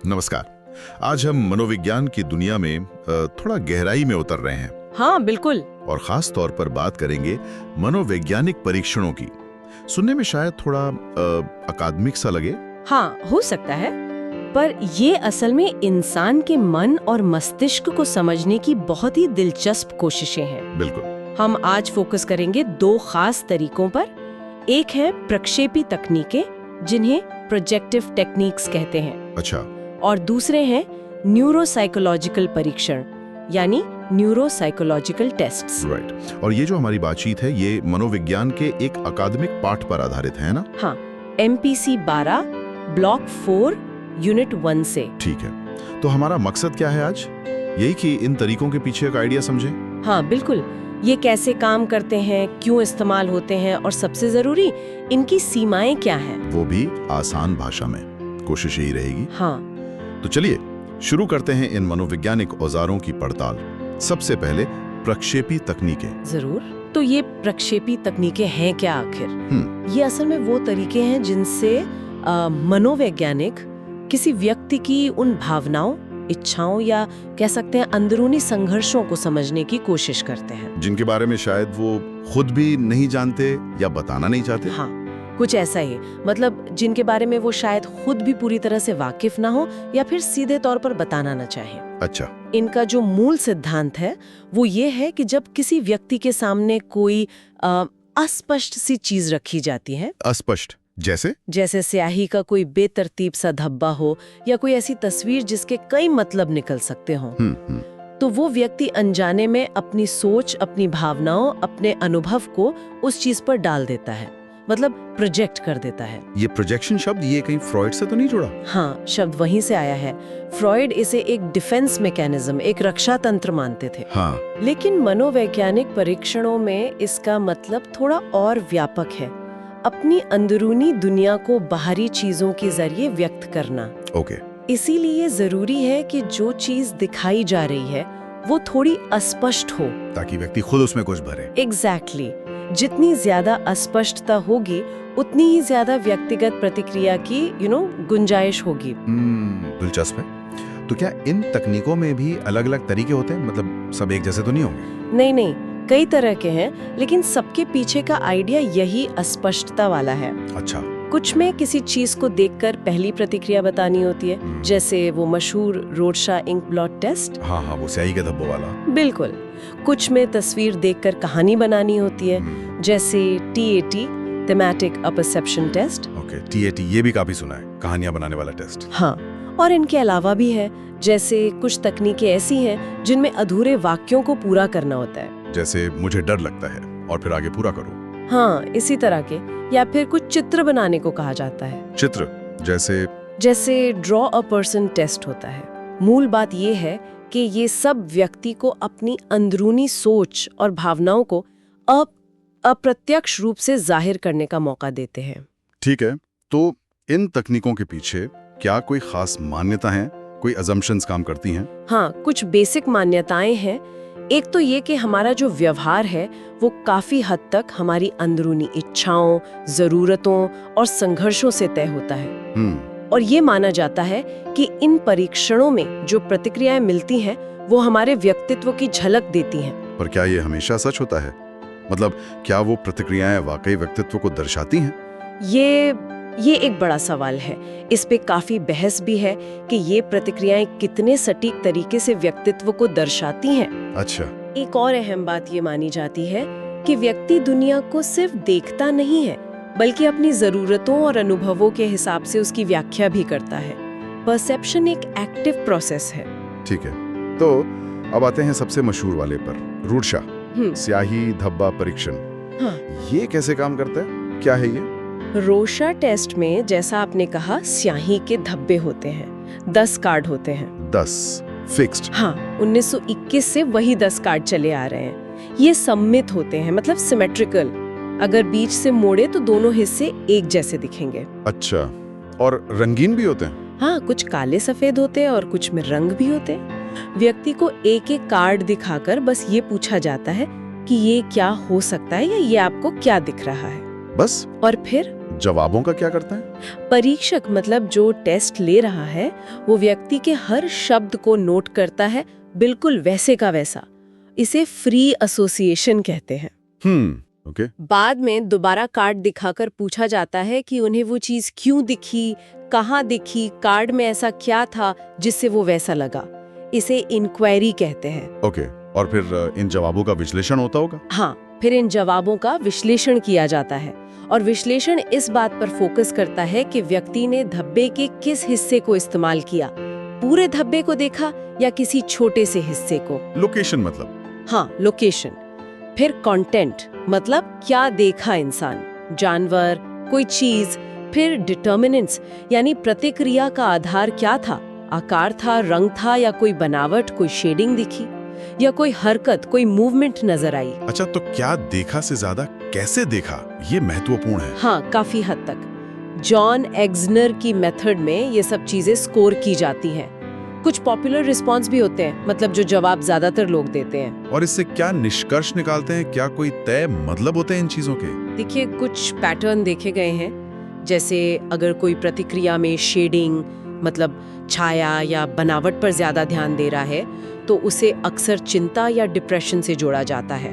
नमस्कार। आज हम मनोविज्ञान की दुनिया में थोड़ा गहराई में उतर रहे हैं। हाँ बिल्कुल। और खास तौर पर बात करेंगे मनोवैज्ञानिक परीक्षणों की। सुनने में शायद थोड़ा अकादमिक सा लगे। हाँ हो सकता है, पर ये असल में इंसान के मन और मस्तिष्क को समझने की बहुत ही दिलचस्प कोशिशें हैं। बिल्कुल। हम आज फोकस करेंगे दो खास तरीकों पर। एक है प्रक्षेपी तकनीकें, जिन्हें प्रोजेक्टिव टेक्निक्स कहते हैं। अच्छा। और दूसरे हैं न्यूरोसाइकोलॉजिकल परीक्षण, यानी न्यूरोसाइकोलॉजिकल टेस्ट्स। राइट। और ये जो हमारी बातचीत है ये मनोविज्ञान के एक अकादमिक पाठ पर आधारित है ना? हाँ, MPC 12 ब्लॉक 4 यूनिट 1 से। ठीक है, तो हमारा मकसद क्या है आज? यही कि इन तरीकों के पीछे का आइडिया समझें। हाँ बिल्कुल, ये कैसे काम करते हैं, क्यों इस्तेमाल होते हैं और सबसे जरूरी इनकी सीमाएं क्या हैं। वो भी आसान भाषा में। कोशिश यही रहेगी। हाँ तो चलिए शुरू करते हैं इन मनोवैज्ञानिक औजारों की पड़ताल। सबसे पहले प्रक्षेपी तकनीकें। जरूर। तो ये प्रक्षेपी तकनीकें हैं क्या आखिर? ये असल में वो तरीके हैं जिनसे मनोवैज्ञानिक किसी व्यक्ति की उन भावनाओं, इच्छाओं या कह सकते हैं अंदरूनी संघर्षों को समझने की कोशिश करते हैं, जिनके बारे में शायद वो खुद भी नहीं जानते या बताना नहीं चाहते। हाँ कुछ ऐसा ही, मतलब जिनके बारे में वो शायद खुद भी पूरी तरह से वाकिफ ना हो या फिर सीधे तौर पर बताना ना चाहे। अच्छा। इनका जो मूल सिद्धांत है वो ये है कि जब किसी व्यक्ति के सामने कोई अस्पष्ट सी चीज रखी जाती है। अस्पष्ट जैसे स्याही का कोई बेतरतीब सा धब्बा हो या कोई ऐसी तस्वीर जिसके कई मतलब निकल सकते हों, तो वो व्यक्ति अनजाने में अपनी सोच, अपनी भावनाओं, अपने अनुभव को उस चीज पर डाल देता है, मतलब प्रोजेक्ट कर देता है। ये प्रोजेक्शन शब्द ये कहीं फ्रॉइड से तो नहीं जुड़ा? हाँ, शब्द वहीं से आया है। फ्रॉइड इसे एक डिफेंस मैकेनिज्म, एक रक्षा तंत्र मानते थे। हाँ। लेकिन मनोवैज्ञानिक परीक्षणों में इसका मतलब थोड़ा और व्यापक है। अपनी अंदरूनी दुनिया को बाहरी चीजों के जरिए व्यक्त करना। ओके। इसीलिए जरूरी है कि जो चीज दिखाई जा रही है वो थोड़ी अस्पष्ट हो, ताकि व्यक्ति खुद उसमें कुछ भरे। एग्जैक्टली। जितनी ज्यादा अस्पष्टता होगी उतनी ही ज्यादा व्यक्तिगत प्रतिक्रिया की गुंजाइश होगी। दिलचस्प है। तो क्या इन तकनीकों में भी अलग अलग तरीके होते हैं? मतलब सब एक जैसे तो नहीं होंगे? नहीं, कई तरह के हैं, लेकिन सबके पीछे का आइडिया यही अस्पष्टता वाला है। अच्छा। कुछ में किसी चीज को देखकर पहली प्रतिक्रिया बतानी होती है, जैसे वो मशहूर रोडशा इंक ब्लॉट टेस्ट। हाँ, वो स्याही के धब्बों वाला। बिल्कुल। कुछ में तस्वीर देखकर कहानी बनानी होती है, जैसे TAT thematic apperception test. Okay, TAT ये भी काफी सुना है, कहानियां बनाने वाला टेस्ट। हाँ, और इनके अलावा भी है, जैसे कुछ तकनीकें ऐसी हैं जिनमें अधूरे वाक्यों को पूरा करना होता है, जैसे मुझे डर लगता है और फिर आगे पूरा करो। हाँ, इसी तरह के। या फिर कुछ चित्र बनाने को कहा जाता है। चित्र जैसे ड्रॉ अ पर्सन टेस्ट होता है। मूल बात ये है कि ये सब व्यक्ति को अपनी अंदरूनी सोच और भावनाओं को अप्रत्यक्ष रूप से जाहिर करने का मौका देते हैं। ठीक है, तो इन तकनीकों के पीछे क्या कोई खास मान्यता है, कोई अजम्पशंस काम करती हैं? हाँ, कुछ बेसिक मान्यताएं हैं। एक तो ये कि हमारा जो व्यवहार है वो काफी हद तक हमारी अंदरूनी इच्छाओं, जरूरतों और संघर्षों से तय होता है। और ये माना जाता है कि इन परीक्षणों में जो प्रतिक्रियाएं मिलती हैं वो हमारे व्यक्तित्व की झलक देती हैं। पर क्या ये हमेशा सच होता है? मतलब क्या वो प्रतिक्रियाएं वाकई व्यक्तित्व को दर्शाती हैं? ये एक बड़ा सवाल है। इस पे काफी बहस भी है कि ये प्रतिक्रियाएं कितने सटीक तरीके से व्यक्तित्व को दर्शाती हैं। अच्छा। एक और अहम बात ये मानी जाती है कि व्यक्ति दुनिया को सिर्फ देखता नहीं है, बल्कि अपनी जरूरतों और अनुभवों के हिसाब से उसकी व्याख्या भी करता है। परसेप्शन एक एक्टिव प्रोसेस है। ठीक है, तो अब आते हैं सबसे मशहूर वाले पर, रूडशा स्याही धब्बा परीक्षण। हाँ। ये कैसे काम करता है, क्या है ये? रोशा टेस्ट में, जैसा आपने कहा, स्याही के धब्बे होते हैं। 10 कार्ड होते हैं। 10 फिक्स्ड? हाँ, 1921 से वही 10 कार्ड चले आ रहे हैं। ये सम्मित होते हैं, मतलब सिमेट्रिकल। अगर बीच से मोड़े तो दोनों हिस्से एक जैसे दिखेंगे। अच्छा, और रंगीन भी होते हैं? हाँ, कुछ काले सफेद होते हैं और कुछ में रंग भी होते हैं। व्यक्ति को एक एक कार्ड दिखाकर बस ये पूछा जाता है कि ये क्या हो सकता है या ये आपको क्या दिख रहा है, बस। और फिर जवाबों का क्या करते हैं? परीक्षक मतलब जो टेस्ट ले रहा है वो व्यक्ति के हर शब्द को नोट करता है, बिल्कुल वैसे का वैसा। इसे फ्री एसोसिएशन कहते हैं। ओके। बाद में दोबारा कार्ड दिखाकर पूछा जाता है कि उन्हें वो चीज क्यों दिखी, कहाँ दिखी, कार्ड में ऐसा क्या था जिससे वो वैसा लगा। इसे इंक्वायरी कहते हैं। ओके, और फिर इन जवाबों का विश्लेषण होता होगा? हाँ, फिर इन जवाबों का विश्लेषण किया जाता है और विश्लेषण इस बात पर फोकस करता है कि व्यक्ति ने धब्बे के किस हिस्से को इस्तेमाल किया, पूरे धब्बे को देखा या किसी छोटे से हिस्से को। लोकेशन मतलब? हाँ, लोकेशन। फिर कंटेंट मतलब क्या देखा इंसान, जानवर, कोई चीज। फिर डिटर्मिनेंट्स यानी प्रतिक्रिया का आधार क्या था, आकार था, रंग था या कोई बनावट, कोई शेडिंग दिखी या कोई हरकत, कोई मूवमेंट नजर आई। अच्छा, तो क्या देखा से ज्यादा कैसे देखा, ये महत्वपूर्ण है। हाँ, काफी हद तक। जॉन एग्जनर की मेथड में ये सब चीजें स्कोर की जाती हैं। कुछ पॉपुलर रिस्पॉन्स भी होते हैं, मतलब जो जवाब ज्यादातर लोग देते हैं। और इससे क्या निष्कर्ष निकालते हैं? क्या कोई तय मतलब होते हैं इन चीजों के? देखिए, कुछ पैटर्न देखे गए हैं, जैसे अगर कोई प्रतिक्रिया में शेडिंग मतलब छाया या बनावट पर ज्यादा ध्यान दे रहा है तो उसे अक्सर चिंता या डिप्रेशन से जोड़ा जाता है।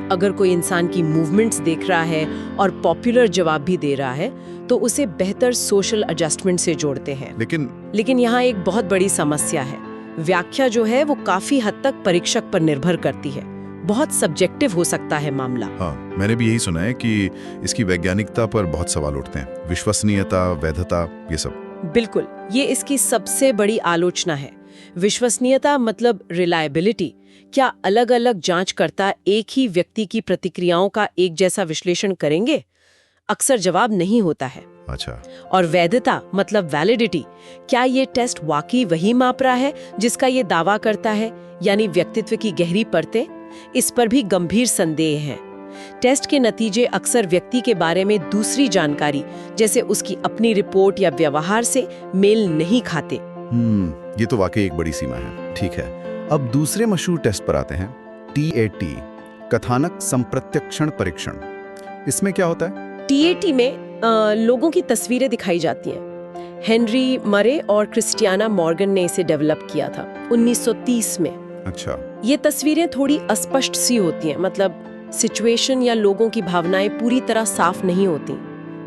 अगर कोई इंसान की मूवमेंट्स देख रहा है और पॉपुलर जवाब भी दे रहा है तो उसे बेहतर सोशल एडजस्टमेंट से जोड़ते हैं। लेकिन यहाँ एक बहुत बड़ी समस्या है। व्याख्या जो है वो काफी हद तक परीक्षक पर निर्भर करती है। बहुत सब्जेक्टिव हो सकता है मामला। हाँ, मैंने भी यही सुना है कि इसकी वैज्ञानिकता पर बहुत सवाल उठते हैं, विश्वसनीयता, वैधता, ये सब। बिल्कुल, ये इसकी सबसे बड़ी आलोचना है। विश्वसनीयता मतलब रिलायबिलिटी। क्या अलग अलग जांचकर्ता एक ही व्यक्ति की प्रतिक्रियाओं का एक जैसा विश्लेषण करेंगे? अक्सर जवाब नहीं होता है। अच्छा। और वैधता मतलब वैलिडिटी। क्या ये टेस्ट वाकई वही माप रहा है जिसका ये दावा करता है, यानी व्यक्तित्व की गहरी परतें? इस पर भी गंभीर संदेह है। टेस्ट के नतीजे अक्सर व्यक्ति के बारे में दूसरी जानकारी, जैसे उसकी अपनी रिपोर्ट या व्यवहार से मेल नहीं खाते। ये तो वाकई एक बड़ी सीमा है। ठीक है, अब दूसरे मशहूर टेस्ट पर आते हैं, TAT, कथानक संप्रत्यक्षण परीक्षण। इसमें क्या होता है? TAT में लोगों की तस्वीरें दिखाई जाती हैं। हेनरी मरे और क्रिस्टियाना मॉर्गन ने इसे डेवलप किया था 1930 में। अच्छा। ये तस्वीरें थोड़ी अस्पष्ट सी होती हैं, मतलब सिचुएशन या लोगों की भावनाएं पूरी तरह साफ नहीं होती।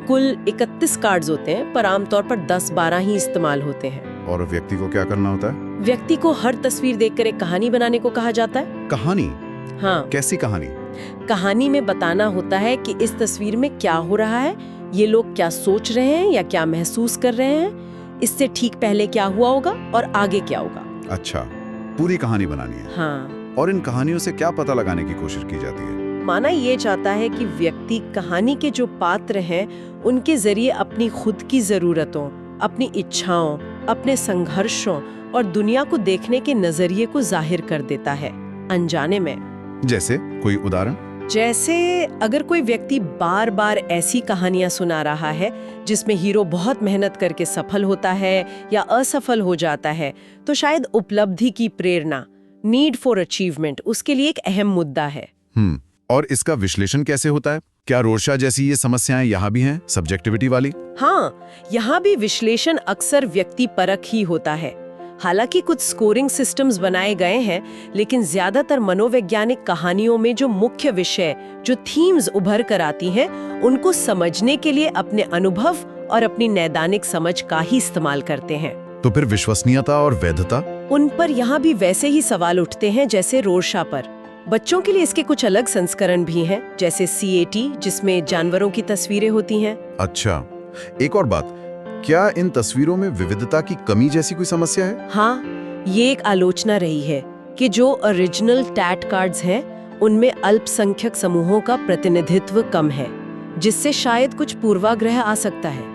कुल 31 कार्ड्स होते हैं, पर आमतौर पर 10-12 ही इस्तेमाल होते हैं। और व्यक्ति को क्या करना होता है? व्यक्ति को हर तस्वीर देखकर एक कहानी बनाने को कहा जाता है। कहानी? हाँ। कैसी कहानी? कहानी में बताना होता है कि इस तस्वीर में क्या हो रहा है, ये लोग क्या सोच रहे हैं या क्या महसूस कर रहे हैं, इससे ठीक पहले क्या हुआ होगा और आगे क्या होगा। अच्छा, पूरी कहानी बनानी है। हाँ। और इन कहानियों से क्या पता लगाने की कोशिश की जाती है? माना ये चाहता है कि व्यक्ति कहानी के जो पात्र हैं उनके जरिए अपनी खुद की जरूरतों, अपनी इच्छाओं, अपने संघर्षों और दुनिया को देखने के नजरिए को जाहिर कर देता है, अनजाने में। जैसे कोई उदाहरण? जैसे अगर कोई व्यक्ति बार बार ऐसी कहानियां सुना रहा है जिसमें हीरो बहुत मेहनत करके सफल होता है या असफल हो जाता है, तो शायद उपलब्धि की प्रेरणा, नीड फॉर अचीवमेंट, उसके लिए एक अहम मुद्दा है। और इसका विश्लेषण कैसे होता है? क्या रोर्शा जैसी ये समस्याएं यहाँ भी हैं, सब्जेक्टिविटी वाली? हाँ, यहाँ भी विश्लेषण अक्सर व्यक्ति परख ही होता है। हालांकि कुछ स्कोरिंग सिस्टम्स बनाए गए हैं, लेकिन ज्यादातर मनोवैज्ञानिक कहानियों में जो मुख्य विषय, जो थीम्स उभर कर आती हैं, उनको समझने के लिए अपने अनुभव और अपनी नैदानिक समझ का ही इस्तेमाल करते हैं। तो फिर विश्वसनीयता और वैधता? उन पर यहाँ भी वैसे ही सवाल उठते हैं जैसे रोर्शा पर। बच्चों के लिए इसके कुछ अलग संस्करण भी हैं, जैसे CAT, जिसमें जानवरों की तस्वीरें होती हैं। अच्छा, एक और बात, क्या इन तस्वीरों में विविधता की कमी जैसी कोई समस्या है? हाँ, ये एक आलोचना रही है कि जो ओरिजिनल टैट कार्ड्स हैं उनमें अल्पसंख्यक समूहों का प्रतिनिधित्व कम है, जिससे शायद कुछ पूर्वाग्रह आ सकता है।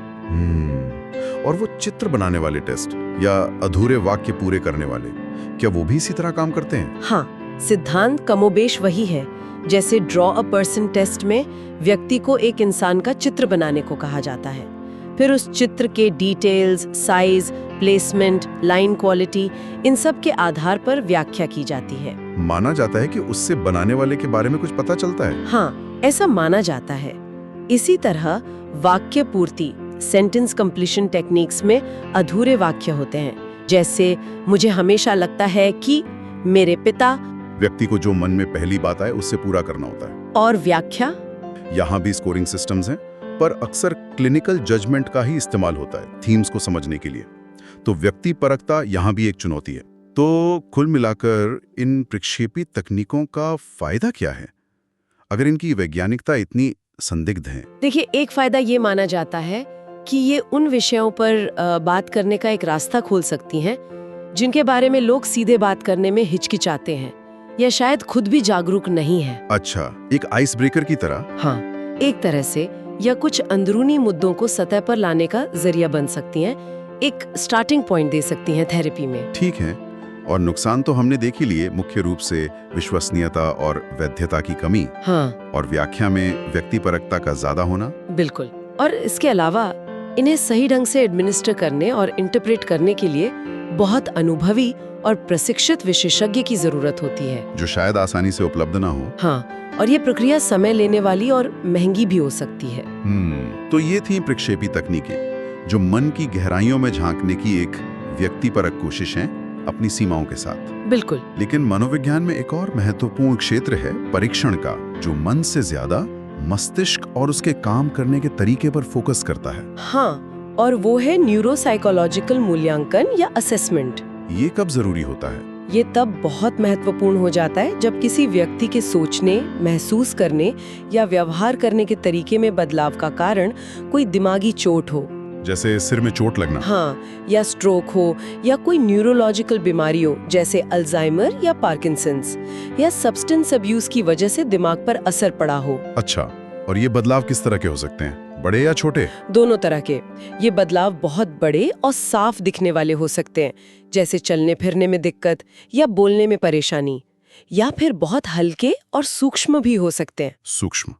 और वो चित्र बनाने वाले टेस्ट या अधूरे वाक्य पूरे करने वाले, क्या वो भी इसी तरह काम करते हैं? हाँ, सिद्धांत कमोबेश वही है। जैसे ड्रॉ अ पर्सन टेस्ट में व्यक्ति को एक इंसान का चित्र बनाने को कहा जाता है, फिर उस चित्र के details, size, placement, line quality, इन सब के आधार पर व्याख्या की जाती है। माना जाता है कि उससे बनाने वाले के बारे में कुछ पता चलता है। हाँ, ऐसा माना जाता है। इसी तरह वाक्य पूर्ति सेंटेंस कंप्लीशन टेक्निक्स में अधूरे वाक्य होते हैं, जैसे मुझे हमेशा लगता है कि, मेरे पिता। व्यक्ति को जो मन में पहली बात आए उससे पूरा करना होता है। और व्याख्या? यहाँ भी स्कोरिंग सिस्टम्स हैं, पर अक्सर क्लिनिकल जजमेंट का ही इस्तेमाल होता है थीम्स को समझने के लिए। तो व्यक्ति परकता यहाँ भी एक चुनौती है। तो कुल मिलाकर इन प्रक्षेपी तकनीकों का फायदा क्या है, अगर इनकी वैज्ञानिकता इतनी संदिग्ध है? देखिए, एक फायदा ये माना जाता है कि ये उन विषयों पर बात करने का एक रास्ता खोल सकती हैं जिनके बारे में लोग सीधे बात करने में हिचकिचाते हैं या शायद खुद भी जागरूक नहीं है। अच्छा, एक आइस ब्रेकर की तरह? हाँ, एक तरह से, या कुछ अंदरूनी मुद्दों को सतह पर लाने का जरिया बन सकती हैं, एक स्टार्टिंग पॉइंट दे सकती हैं थेरेपी में। ठीक है, और नुकसान तो हमने देख ही लिए, मुख्य रूप से विश्वसनीयता और वैधता की कमी। हाँ, और व्याख्या में व्यक्तिपरकता का ज्यादा होना। बिल्कुल। और इसके अलावा इन्हें सही ढंग से एडमिनिस्टर करने और इंटरप्रेट करने के लिए बहुत अनुभवी और प्रशिक्षित विशेषज्ञ की जरूरत होती है, जो शायद आसानी से उपलब्ध ना हो। हाँ, और ये प्रक्रिया समय लेने वाली और महंगी भी हो सकती है। तो ये थी प्रक्षेपी तकनीकें, जो मन की गहराइयों में झांकने की एक व्यक्तिपरक कोशिश है अपनी सीमाओं के साथ। बिल्कुल। लेकिन मनोविज्ञान में एक और महत्वपूर्ण क्षेत्र है परीक्षण का, जो मन से ज्यादा मस्तिष्क और उसके काम करने के तरीके पर फोकस करता है। हाँ, और वो है न्यूरोसाइकोलॉजिकल मूल्यांकन या असेसमेंट। ये कब जरूरी होता है? ये तब बहुत महत्वपूर्ण हो जाता है जब किसी व्यक्ति के सोचने, महसूस करने या व्यवहार करने के तरीके में बदलाव का कारण कोई दिमागी चोट हो, जैसे सिर में चोट लगना। हाँ, या स्ट्रोक हो, या कोई न्यूरोलॉजिकल बीमारी हो जैसे अल्जाइमर या पार्किंसंस, या सब्सटेंस अब्यूज की वजह से दिमाग पर असर पड़ा हो। अच्छा, और ये बदलाव किस तरह के हो सकते हैं, बड़े या छोटे? दोनों तरह के। ये बदलाव बहुत बड़े और साफ दिखने वाले हो सकते हैं, जैसे चलने फिरने में दिक्कत या बोलने में परेशानी, या फिर बहुत हल्के और सूक्ष्म भी हो सकते हैं। सूक्ष्म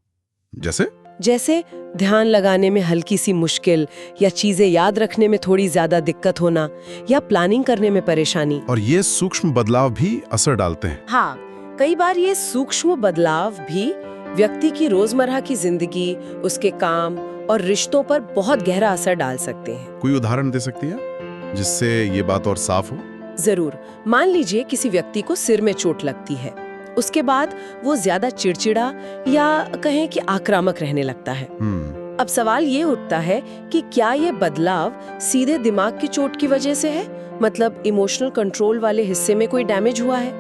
जैसे ध्यान लगाने में हल्की सी मुश्किल, या चीजें याद रखने में थोड़ी ज्यादा दिक्कत होना, या प्लानिंग करने में परेशानी। और ये सूक्ष्म बदलाव भी असर डालते हैं? हाँ, कई बार ये सूक्ष्म बदलाव भी व्यक्ति की रोजमर्रा की जिंदगी, उसके काम और रिश्तों पर बहुत गहरा असर डाल सकते हैं। कोई उदाहरण दे सकती है जिससे ये बात और साफ हो? जरूर। मान लीजिए किसी व्यक्ति को सिर में चोट लगती है, उसके बाद वो ज्यादा चिड़चिड़ा या कहें कि आक्रामक रहने लगता है। अब सवाल ये उठता है कि क्या ये बदलाव सीधे दिमाग की चोट की वजह से है, मतलब इमोशनल कंट्रोल वाले हिस्से में कोई डैमेज हुआ है,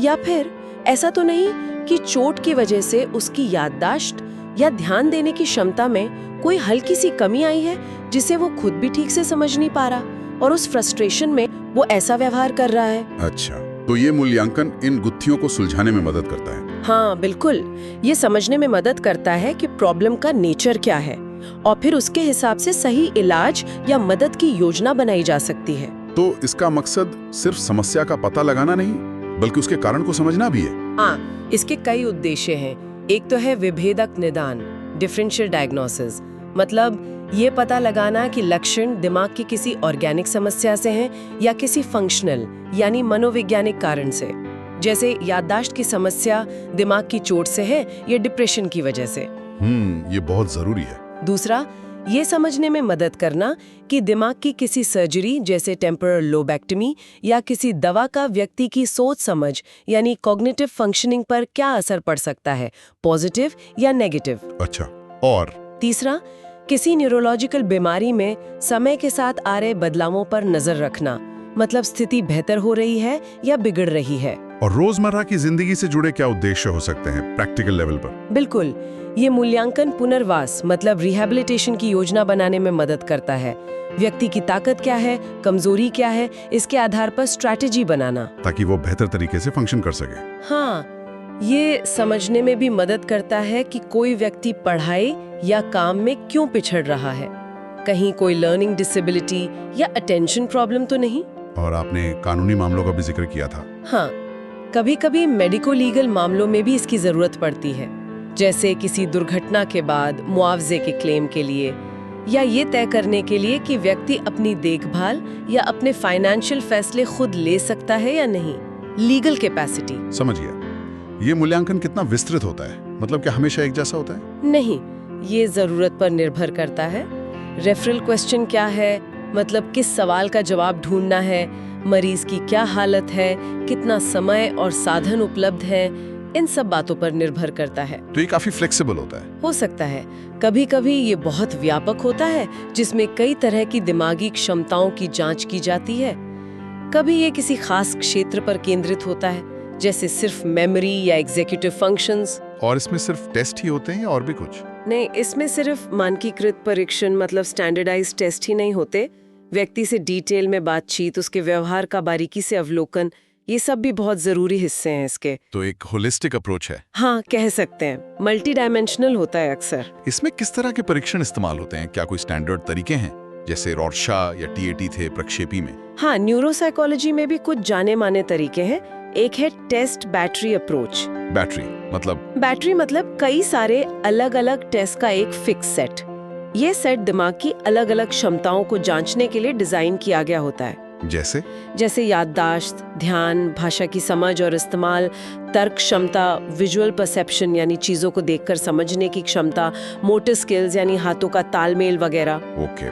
या फिर ऐसा तो नहीं कि चोट की वजह से उसकी याददाश्त या ध्यान देने की क्षमता में कोई हल्की सी कमी आई है जिसे वो खुद भी ठीक से समझ नहीं पा रहा और उस फ्रस्ट्रेशन में वो ऐसा व्यवहार कर रहा है। अच्छा, तो ये मूल्यांकन इन गुत्थियों को सुलझाने में मदद करता है? हाँ, बिल्कुल। ये समझने में मदद करता है कि प्रॉब्लम का नेचर क्या है और फिर उसके हिसाब से सही इलाज या मदद की योजना बनाई जा सकती है। तो इसका मकसद सिर्फ समस्या का पता लगाना नहीं, बल्कि उसके कारण को समझना भी है। हाँ, इसके कई उद्देश्य हैं। एक तो है विभेदक निदान, डिफरेंशियल डायग्नोसिस, मतलब ये पता लगाना कि लक्षण दिमाग की किसी ऑर्गेनिक समस्या से हैं या किसी फंक्शनल यानी मनोवैज्ञानिक कारण से, जैसे याददाश्त की समस्या दिमाग की चोट से है या डिप्रेशन की वजह से। ये बहुत जरूरी है। दूसरा, ये समझने में मदद करना कि दिमाग की किसी सर्जरी जैसे टेम्पोरल लोबेक्टमी या किसी दवा का व्यक्ति की सोच समझ यानी कॉग्निटिव फंक्शनिंग पर क्या असर पड़ सकता है, पॉजिटिव या नेगेटिव। अच्छा, और तीसरा, किसी न्यूरोलॉजिकल बीमारी में समय के साथ आ रहे बदलावों पर नजर रखना, मतलब स्थिति बेहतर हो रही है या बिगड़ रही है। और रोजमर्रा की जिंदगी से जुड़े क्या उद्देश्य हो सकते हैं प्रैक्टिकल लेवल पर? बिल्कुल, ये मूल्यांकन पुनर्वास मतलब रिहैबिलिटेशन की योजना बनाने में मदद करता है। व्यक्ति की ताकत क्या है, कमजोरी क्या है, इसके आधार पर स्ट्रैटेजी बनाना, ताकि वो बेहतर तरीके से फंक्शन कर सके। हाँ, ये समझने में भी मदद करता है कि कोई व्यक्ति पढ़ाई या काम में क्यों पिछड़ रहा है, कहीं कोई लर्निंग डिसेबिलिटी या अटेंशन प्रॉब्लम तो नहीं। और आपने कानूनी मामलों का भी जिक्र किया था। हाँ, कभी-कभी मेडिको लीगल मामलों में भी इसकी जरूरत पड़ती है, जैसे किसी दुर्घटना के बाद मुआवजे के क्लेम के लिए, या ये तय करने के लिए कि व्यक्ति अपनी देखभाल या अपने फाइनेंशियल फैसले खुद ले सकता है या नहीं, लीगल कैपेसिटी। समझ गया। ये मूल्यांकन कितना विस्तृत होता है, मतलब क्या हमेशा एक जैसा होता है? नहीं, ये जरूरत पर निर्भर करता है। रेफरल क्वेश्चन क्या है, मतलब किस सवाल का जवाब ढूंढना है, मरीज की क्या हालत है, कितना समय और साधन उपलब्ध है, इन सब बातों पर निर्भर करता है। तो ये काफी फ्लेक्सिबल होता है। हो सकता है। कभी कभी ये बहुत व्यापक होता है, जिसमें कई तरह की दिमागी क्षमताओं की जांच की जाती है। कभी ये किसी खास क्षेत्र पर केंद्रित होता है, जैसे सिर्फ मेमोरी या एग्जीक्यूटिव फंक्शंस। और इसमें सिर्फ टेस्ट ही होते हैं या और भी कुछ? नहीं, इसमें सिर्फ मानकीकृत परीक्षण मतलब स्टैंडर्डाइज टेस्ट ही नहीं होते। व्यक्ति से डिटेल में बातचीत, उसके व्यवहार का बारीकी से अवलोकन, ये सब भी बहुत जरूरी हिस्से हैं इसके। तो एक होलिस्टिक अप्रोच है। हाँ, कह सकते हैं। मल्टी डायमेंशनल होता है अक्सर। इसमें किस तरह के परीक्षण इस्तेमाल होते हैं? क्या कोई स्टैंडर्ड तरीके हैं, जैसे रॉर्शा या टीएटी थे प्रक्षेपी में? हाँ, न्यूरोसाइकोलॉजी में भी कुछ जाने माने तरीके हैं। एक है टेस्ट बैटरी अप्रोच। बैटरी मतलब कई सारे अलग अलग टेस्ट का एक फिक्स सेट। ये सेट दिमाग की अलग अलग क्षमताओं को जांचने के लिए डिजाइन किया गया होता है। जैसे याददाश्त, ध्यान, भाषा की समझ और इस्तेमाल, तर्क क्षमता, विजुअल परसेप्शन यानी चीजों को देखकर समझने की क्षमता, मोटर स्किल्स यानी हाथों का तालमेल वगैरह। ओके,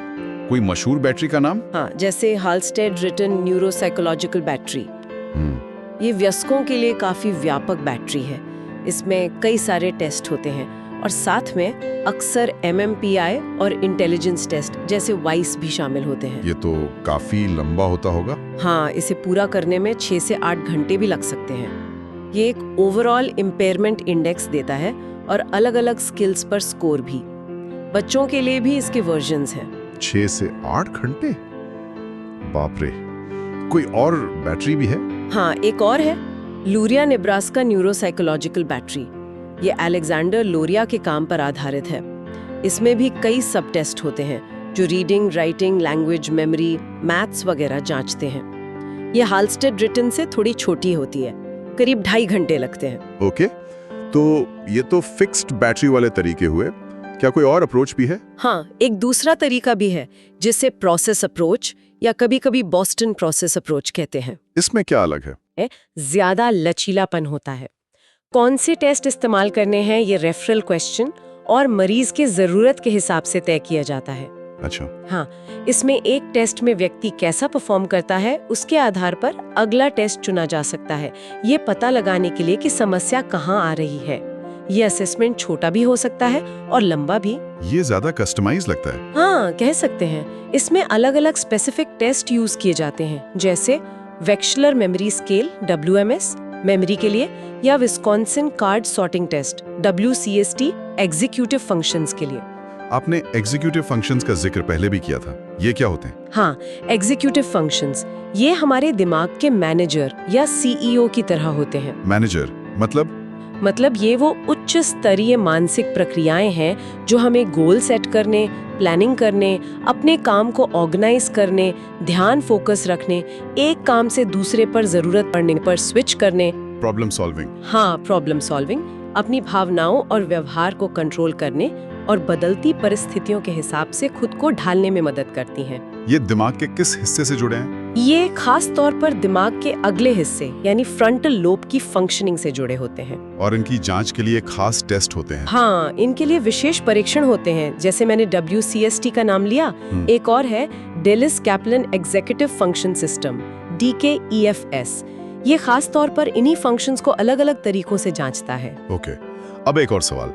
कोई मशहूर बैटरी का नाम? हाँ, जैसे हाल्स्टेड रिटन न्यूरोसाइकोलॉजिकल बैटरी। ये वयस्कों के लिए काफी व्यापक बैटरी है। इसमें कई सारे टेस्ट होते हैं और साथ में अक्सर MMPI और इंटेलिजेंस टेस्ट जैसे वाइस भी शामिल होते हैं। ये तो काफी लंबा होता होगा। हाँ, इसे पूरा करने में 6 से 8 घंटे भी लग सकते हैं। ये एक ओवरऑल इम्पेयरमेंट इंडेक्स देता है और अलग-अलग स्किल्स पर स्कोर भी। बच्चों के लिए भी इसके वर्जन्स हैं। 6 से 8 घंटे? बाप रे। कोई और बैटरी भी है? हाँ, एक और है, लूरिया नेब्रास्का न्यूरोसाइकोलॉजिकल बैटरी। ये अलेक्जेंडर लोरिया के काम पर आधारित है। इसमें भी कई सब टेस्ट होते हैं जो reading, writing, language, memory, maths वगैरह जांचते हैं। ये हाल्स्टेड रिटन से थोड़ी छोटी होती है, करीब 2.5 घंटे लगते हैं। ओके, तो ये तो फिक्स्ड बैटरी वाले तरीके हुए। क्या कोई और अप्रोच भी है? हाँ, एक दूसरा तरीका भी है जिसे प्रोसेस अप्रोच या कभी-कभी बॉस्टन प्रोसेस अप्रोच कहते हैं। इसमें क्या अलग है? ज्यादा लचीलापन होता है। कौन से टेस्ट इस्तेमाल करने हैं ये रेफरल क्वेश्चन और मरीज के जरूरत के हिसाब से तय किया जाता है। अच्छा। हाँ, इसमें एक टेस्ट में व्यक्ति कैसा परफॉर्म करता है उसके आधार पर अगला टेस्ट चुना जा सकता है, ये पता लगाने के लिए कि समस्या कहाँ आ रही है। ये असेसमेंट छोटा भी हो सकता है और लंबा भी। ये ज्यादा कस्टमाइज लगता है। हाँ, कह सकते हैं। इसमें अलग अलग स्पेसिफिक टेस्ट यूज किए जाते हैं, जैसे Wechsler memory scale WMS memory के लिए या Wisconsin card sorting test WCST executive functions के लिए। आपने एग्जीक्यूटिव फंक्शंस का जिक्र पहले भी किया था, ये क्या होते हैं? हाँ, एग्जीक्यूटिव फंक्शंस ये हमारे दिमाग के मैनेजर या CEO की तरह होते हैं। मैनेजर मतलब ये वो उच्च स्तरीय मानसिक प्रक्रियाएं हैं जो हमें गोल सेट करने, प्लानिंग करने, अपने काम को ऑर्गेनाइज करने, ध्यान फोकस रखने, एक काम से दूसरे पर जरूरत पड़ने पर स्विच करने, प्रॉब्लम सॉल्विंग। हाँ, प्रॉब्लम सॉल्विंग, अपनी भावनाओं और व्यवहार को कंट्रोल करने और बदलती परिस्थितियों के हिसाब से खुद को ढालने में मदद करती हैं। ये दिमाग के किस हिस्से से जुड़े हैं? ये खास तौर पर दिमाग के अगले हिस्से यानी फ्रंटल लोब की फंक्शनिंग से जुड़े होते हैं। और इनकी जांच के लिए खास टेस्ट होते हैं? हाँ, इनके लिए विशेष परीक्षण होते हैं, जैसे मैंने WCST का नाम लिया। एक और है Dallas Kaplan executive function system DKEFS। ये खास तौर पर इन्हीं फंक्शंस को अलग-अलग तरीकों से जांचता है। ओके, अब एक और सवाल,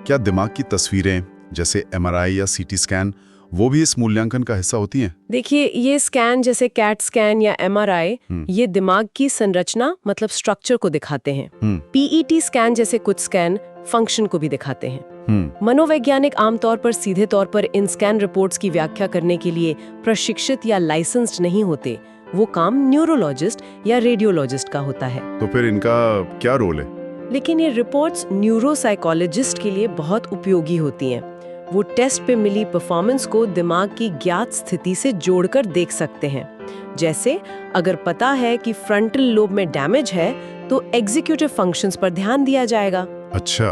क्या दिमाग की तस्वीरें जैसे MRI या CT स्कैन वो भी इस मूल्यांकन का हिस्सा होती हैं? देखिए, ये स्कैन जैसे कैट स्कैन या MRI ये दिमाग की संरचना मतलब स्ट्रक्चर को दिखाते हैं। PET स्कैन जैसे कुछ स्कैन फंक्शन को भी दिखाते हैं। मनोवैज्ञानिक आमतौर पर सीधे तौर पर इन स्कैन रिपोर्ट्स की व्याख्या करने के लिए प्रशिक्षित या लाइसेंस्ड नहीं होते। वो काम न्यूरोलॉजिस्ट या रेडियोलॉजिस्ट का होता है। तो फिर इनका क्या रोल है? लेकिन ये रिपोर्ट्स न्यूरोसाइकोलॉजिस्ट के लिए बहुत उपयोगी होती हैं। वो टेस्ट पे मिली परफॉर्मेंस को दिमाग की ज्ञात स्थिति से जोड़कर देख सकते हैं। जैसे अगर पता है कि फ्रंटल लोब में डैमेज है तो एग्जीक्यूटिव फंक्शंस पर ध्यान दिया जाएगा। अच्छा,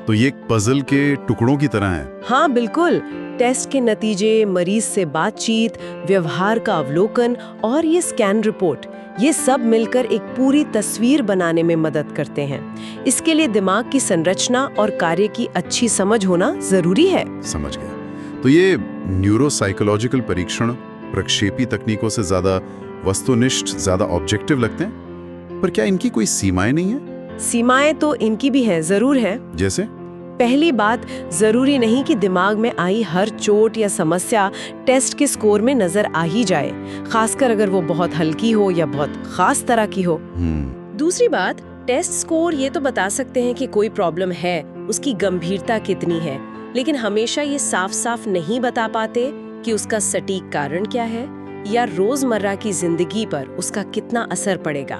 तो ये एक पजल के टुकड़ों की तरह है। हाँ, बिल्कुल। टेस्ट के नतीजे, मरीज से बातचीत, व्यवहार का अवलोकन और ये स्कैन रिपोर्ट, ये सब मिलकर एक पूरी तस्वीर बनाने में मदद करते हैं। इसके लिए दिमाग की संरचना और कार्य की अच्छी समझ होना जरूरी है। समझ गया। तो ये न्यूरोसाइकोलॉजिकल परीक्षण प्रक्षेपी तकनीकों से ज्यादा वस्तुनिष्ठ, ज्यादा ऑब्जेक्टिव लगते हैं, पर क्या इनकी कोई सीमाएं नहीं है? सीमाएं तो इनकी भी हैं, जरूर है। जैसे? पहली बात, जरूरी नहीं कि दिमाग में आई हर चोट या समस्या टेस्ट के स्कोर में नजर आ ही जाए, खासकर अगर वो बहुत हल्की हो या बहुत खास तरह की हो। दूसरी बात, टेस्ट स्कोर ये तो बता सकते हैं कि कोई प्रॉब्लम है, उसकी गंभीरता कितनी है, लेकिन हमेशा ये साफ साफ नहीं बता पाते कि उसका सटीक कारण क्या है या रोजमर्रा की जिंदगी पर उसका कितना असर पड़ेगा।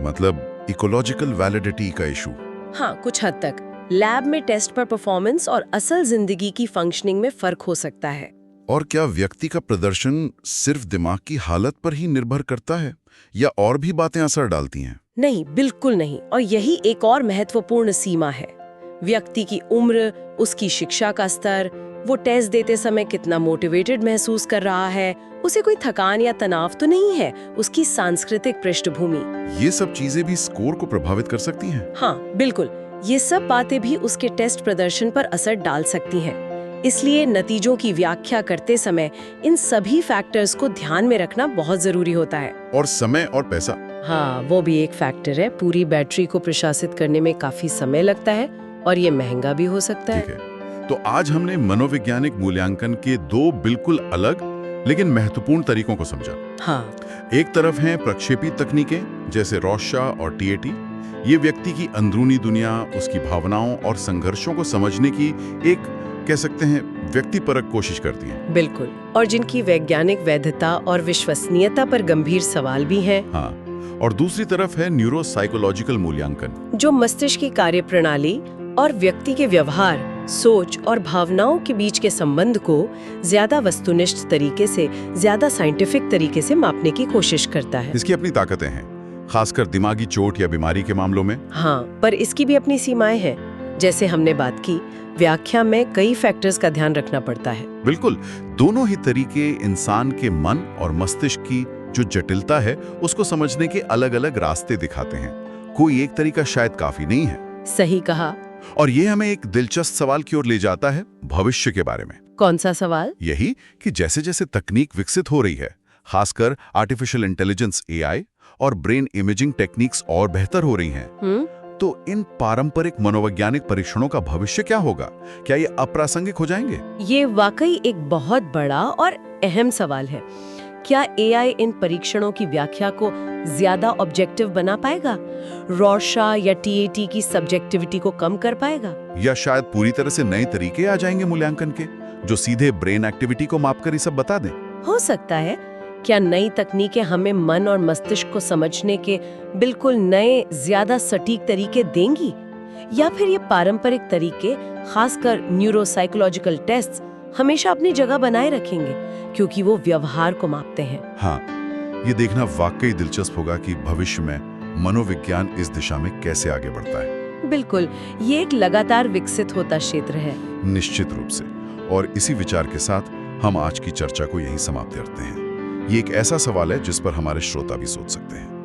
मतलब इकोलॉजिकल वैलिडिटी का इशू। हाँ, कुछ हद तक लैब में टेस्ट पर परफॉर्मेंस और असल जिंदगी की फंक्शनिंग में फर्क हो सकता है। और क्या व्यक्ति का प्रदर्शन सिर्फ दिमाग की हालत पर ही निर्भर करता है या और भी बातें असर डालती हैं? नहीं, बिल्कुल नहीं। और यही एक और महत्वपूर्ण सीमा है। व्यक्ति की उम्र, उसकी शिक्षा का स्तर, वो टेस्ट देते समय कितना मोटिवेटेड महसूस कर रहा है, उसे कोई थकान या तनाव तो नहीं है, उसकी सांस्कृतिक पृष्ठभूमि, ये सब चीजें भी स्कोर को प्रभावित कर सकती हैं। हाँ बिल्कुल, ये सब बातें भी उसके टेस्ट प्रदर्शन पर असर डाल सकती हैं। इसलिए नतीजों की व्याख्या करते समय इन सभी फैक्टर्स को ध्यान में रखना बहुत जरूरी होता है। और समय और पैसा। हाँ, वो भी एक फैक्टर है। पूरी बैटरी को प्रशासित करने में काफी समय लगता है और ये महंगा भी हो सकता है। ठीक है, तो आज हमने मनोवैज्ञानिक मूल्यांकन के दो बिल्कुल अलग लेकिन महत्वपूर्ण तरीकों को समझा। हाँ, एक तरफ हैं प्रक्षेपित तकनीकें जैसे रॉर्शा और टीएटी। ये व्यक्ति की अंदरूनी दुनिया, उसकी भावनाओं और संघर्षों को समझने की एक, कह सकते हैं, व्यक्तिपरक कोशिश करती हैं। बिल्कुल, और जिनकी वैज्ञानिक वैधता और विश्वसनीयता पर गंभीर सवाल भी हैं। हाँ, और दूसरी तरफ है न्यूरोसाइकोलॉजिकल मूल्यांकन, जो मस्तिष्क की कार्यप्रणाली और व्यक्ति के व्यवहार, सोच और भावनाओं के बीच के संबंध को ज्यादा वस्तुनिष्ठ तरीके से, ज्यादा साइंटिफिक तरीके से मापने की कोशिश करता है। इसकी अपनी ताकतें हैं, खासकर दिमागी चोट या बीमारी के मामलों में। हाँ, पर इसकी भी अपनी सीमाएं हैं। जैसे हमने बात की, व्याख्या में कई फैक्टर्स का ध्यान रखना पड़ता है। बिल्कुल, दोनों ही तरीके इंसान के मन और मस्तिष्क की जो जटिलता है उसको समझने के अलग-अलग रास्ते दिखाते हैं। कोई एक तरीका शायद काफी नहीं है। सही कहा। और ये हमें एक दिलचस्प सवाल की ओर ले जाता है, भविष्य के बारे में। कौन सा सवाल? यही कि जैसे जैसे तकनीक विकसित हो रही है, खासकर आर्टिफिशियल इंटेलिजेंस एआई और ब्रेन इमेजिंग टेक्निक्स और बेहतर हो रही हैं, तो इन पारंपरिक मनोवैज्ञानिक परीक्षणों का भविष्य क्या होगा? क्या ये अप्रासंगिक हो जाएंगे? ये वाकई एक बहुत बड़ा और अहम सवाल है। क्या एआई इन परीक्षणों की व्याख्या को ज्यादा ऑब्जेक्टिव बना पाएगा? रॉर्शा या टीएटी की सब्जेक्टिविटी को कम कर पाएगा? या शायद पूरी तरह से नए तरीके आ जाएंगे मूल्यांकन के, जो सीधे ब्रेन एक्टिविटी को मापकर ये सब बता दें? हो सकता है। क्या नई तकनीकें हमें मन और मस्तिष्क को समझने के बिल्कुल नए, ज्यादा सटीक तरीके देंगी? या फिर ये पारंपरिक तरीके, खासकर न्यूरोसाइकोलॉजिकल टेस्ट, हमेशा अपनी जगह बनाए रखेंगे क्योंकि वो व्यवहार को मापते हैं? हाँ, ये देखना वाकई दिलचस्प होगा कि भविष्य में मनोविज्ञान इस दिशा में कैसे आगे बढ़ता है। बिल्कुल, ये एक लगातार विकसित होता क्षेत्र है। निश्चित रूप से। और इसी विचार के साथ हम आज की चर्चा को यहीं समाप्त करते हैं। ये एक ऐसा सवाल है जिस पर हमारे श्रोता भी सोच सकते हैं।